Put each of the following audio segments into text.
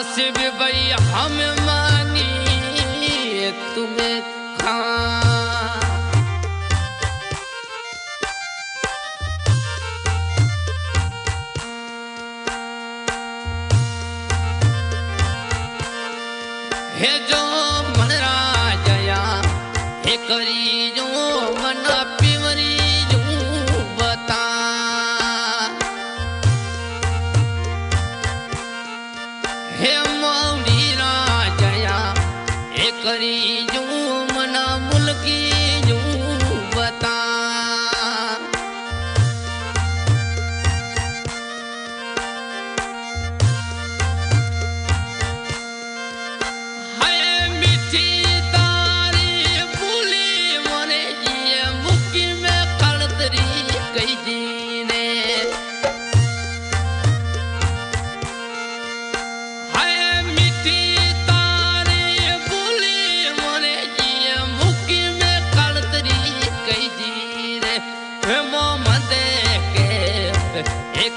आसिफ भाई हम मानी तुम्हें खा हे जो मन राजया हे करी जो मन पिवरी जो बता हे मौली राजया हे करी जो मन मुल्की जो बता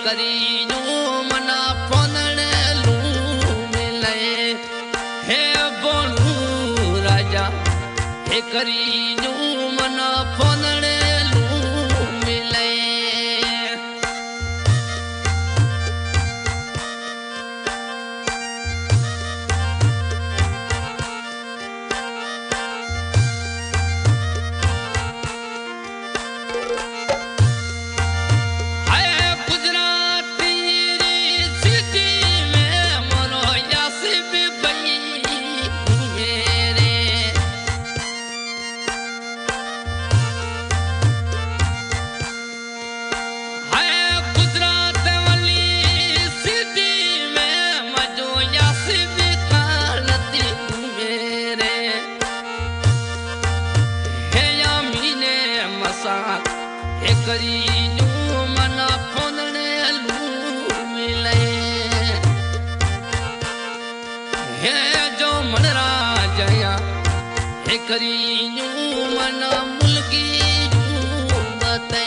करी जो मना फोनण लू मिले हे बोलू राजा हे करी जो मना फोनण लू मिले करी जो मना फोनण लू मिले हे जो मन राजया हे करी जो मना मुल्की जो बते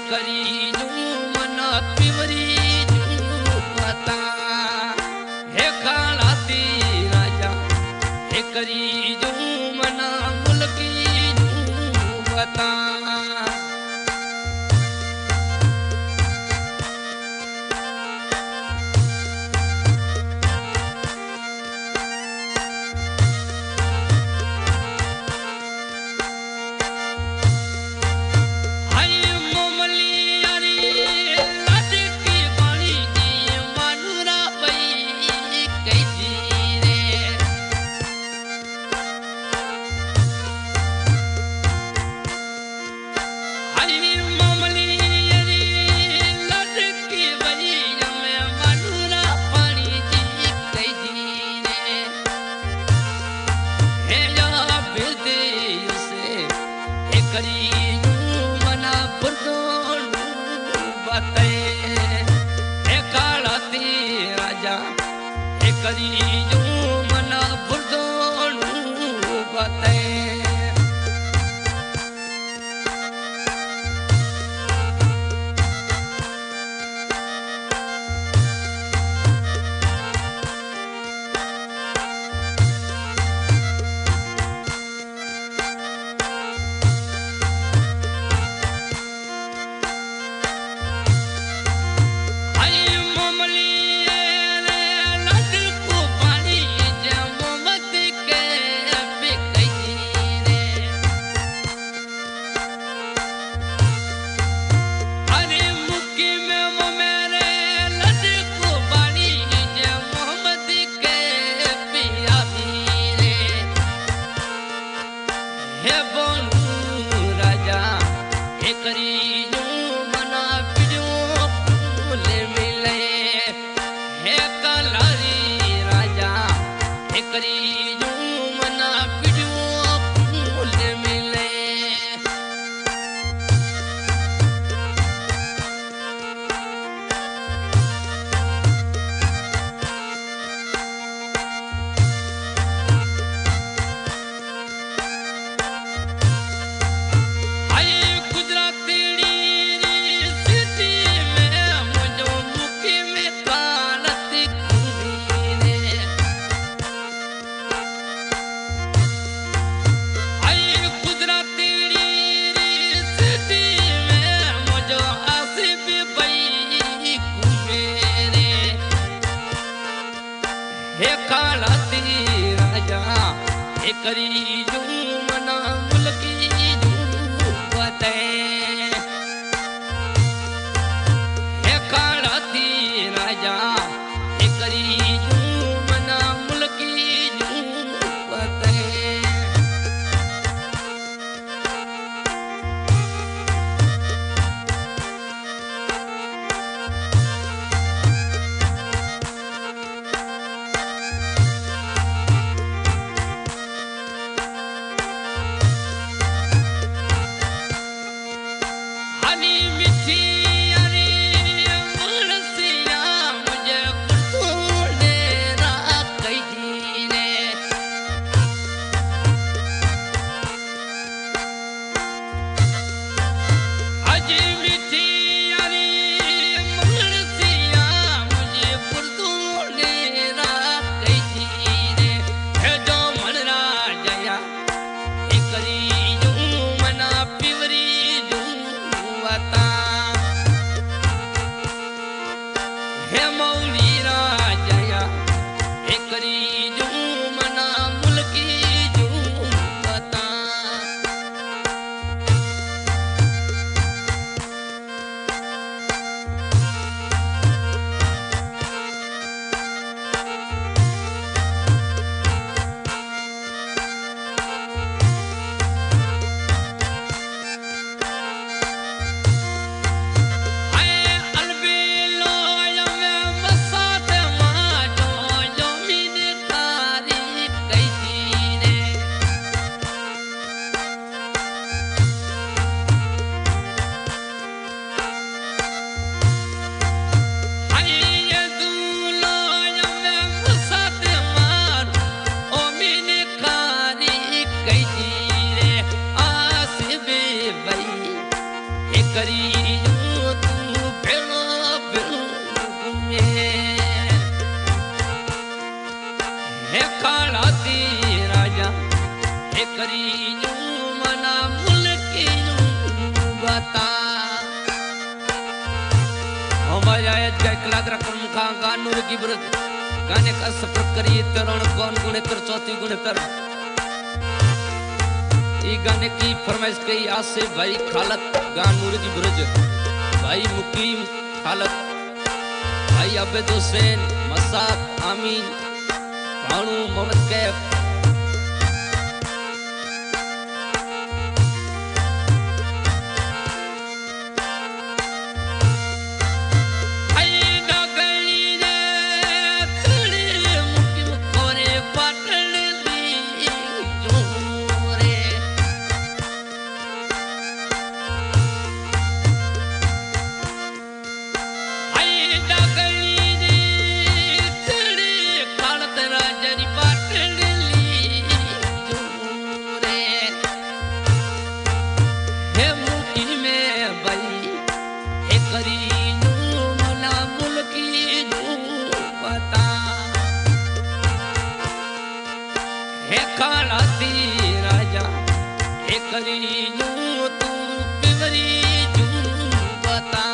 करी जो मना पिवरी जो बता हे खालाती राजा हे करी जो मना मुल्की जो बता मना बुर्दोन बते हे कालाती राजा हे करी जो मना बुर्दोन बते करी जो मना मुल्की जो बते हे कालाती राजा हे करी जो मना मुल्की जो बते गानूर की ब्रत गाने का सफर करिए तरण कौन गुणेतर चौथी गुणेतर ये गाने की फरमाइश कही आज से भाई खालक गानूर की ब्रज भाई मुकीम खालक भाई अबेद हुसैन मसाक आमीन भाणू मोहम्मद कैफ करी यूं तू पिवरी जूं बता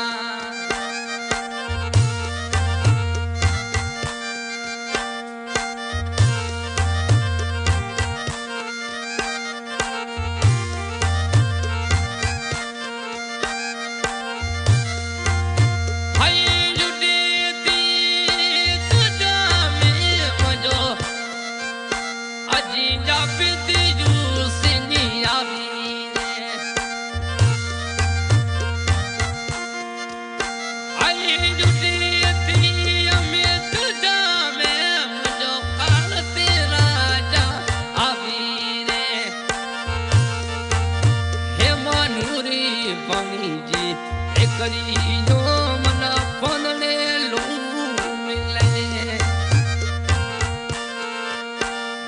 करी जो मना पौंदड़े लूं मिले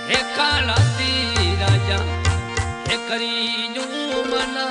हे काला ती राजा हे करी जो मना